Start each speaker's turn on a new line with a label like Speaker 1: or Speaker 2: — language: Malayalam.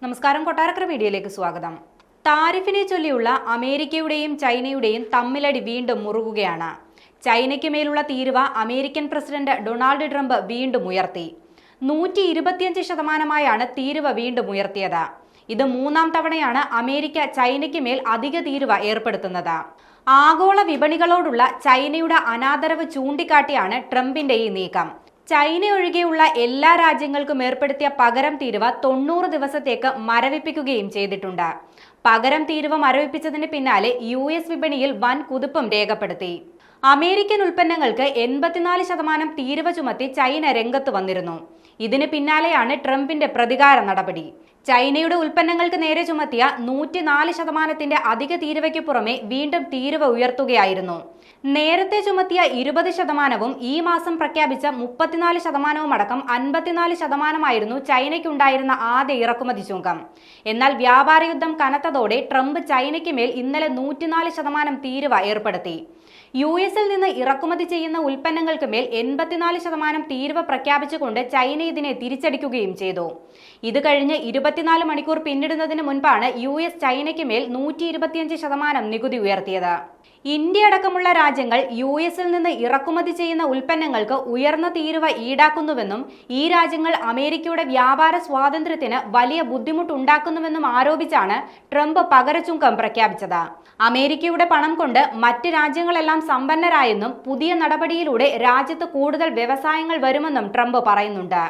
Speaker 1: നമസ്കാരം, കൊട്ടാരക്കര വീഡിയോയിലേക്ക് സ്വാഗതം. താരിഫിനെ ചൊല്ലിയുള്ള അമേരിക്കയുടെയും ചൈനയുടെയും തമ്മിലടി വീണ്ടും മുറുകുകയാണ്. ചൈനയ്ക്ക് മേലുള്ള തീരുവ അമേരിക്കൻ പ്രസിഡന്റ് ഡൊണാൾഡ് ട്രംപ് വീണ്ടും ഉയർത്തി. 125% തീരുവ വീണ്ടും ഉയർത്തിയത്. ഇത് മൂന്നാം തവണയാണ് അമേരിക്ക ചൈനയ്ക്ക് മേൽ അധിക തീരുവ ഏർപ്പെടുത്തുന്നത്. ആഗോള വിപണികളോടുള്ള ചൈനയുടെ അനാദരവ് ചൂണ്ടിക്കാട്ടിയാണ് ട്രംപിന്റെ ഈ നീക്കം. ചൈന ഒഴികെയുള്ള എല്ലാ രാജ്യങ്ങൾക്കും ഏർപ്പെടുത്തിയ പകരം തീരുവ 90 ദിവസത്തേക്ക് മരവിപ്പിക്കുകയും ചെയ്തിട്ടുണ്ട്. പകരം തീരുവ മരവിപ്പിച്ചതിന് പിന്നാലെ US വിപണിയിൽ വൻ കുതിപ്പും രേഖപ്പെടുത്തി. അമേരിക്കൻ ഉൽപ്പന്നങ്ങൾക്ക് 84% തീരുവ ചുമത്തി ചൈന രംഗത്ത് വന്നിരുന്നു. ഇതിന് പിന്നാലെയാണ് ട്രംപിന്റെ പ്രതികാര നടപടി. ചൈനയുടെ ഉൽപ്പന്നങ്ങൾക്ക് നേരെ ചുമത്തിയ 104% അധിക തീരുവയ്ക്ക് പുറമെ വീണ്ടും തീരുവ ഉയർത്തുകയായിരുന്നു. നേരത്തെ ചുമത്തിയ 20%വും ഈ മാസം പ്രഖ്യാപിച്ച 34%വും അടക്കം 54%ആയിരുന്നു ചൈനയ്ക്കുണ്ടായിരുന്ന ആദ്യ ഇറക്കുമതി ചുങ്കം. എന്നാൽ വ്യാപാര യുദ്ധം കനത്തതോടെ ട്രംപ് ചൈനയ്ക്ക് മേൽ ഇന്നലെ 104% തീരുവ ഏർപ്പെടുത്തി. US-ൽ നിന്ന് ഇറക്കുമതി ചെയ്യുന്ന ഉൽപ്പന്നങ്ങൾക്ക് മേൽ 84% തീരുവ പ്രഖ്യാപിച്ചുകൊണ്ട് ചൈന ഇതിനെ തിരിച്ചടിക്കുകയും ചെയ്തു. ഇത് കഴിഞ്ഞ് 24 മണിക്കൂർ പിന്നിടുന്നതിന് മുൻപാണ് US ചൈനയ്ക്ക് മേൽ 125% നികുതി ഉയർത്തിയത്. ഇന്ത്യ അടക്കമുള്ള രാജ്യങ്ങൾ US-ൽ നിന്ന് ഇറക്കുമതി ചെയ്യുന്ന ഉൽപ്പന്നങ്ങൾക്ക് ഉയർന്ന തീരുവ ഈടാക്കുന്നുവെന്നും ഈ രാജ്യങ്ങൾ അമേരിക്കയുടെ വ്യാപാര സ്വാതന്ത്ര്യത്തിന് വലിയ ബുദ്ധിമുട്ടുണ്ടാക്കുന്നുവെന്നും ആരോപിച്ചാണ് ട്രംപ് പകരച്ചുങ്കം പ്രഖ്യാപിച്ചത്. അമേരിക്കയുടെ പണം കൊണ്ട് മറ്റ് രാജ്യങ്ങളെല്ലാം സമ്പന്നരായെന്നും പുതിയ നടപടിയിലൂടെ രാജ്യത്ത് കൂടുതൽ വ്യവസായങ്ങൾ വരുമെന്നും ട്രംപ് പറയുന്നുണ്ട്.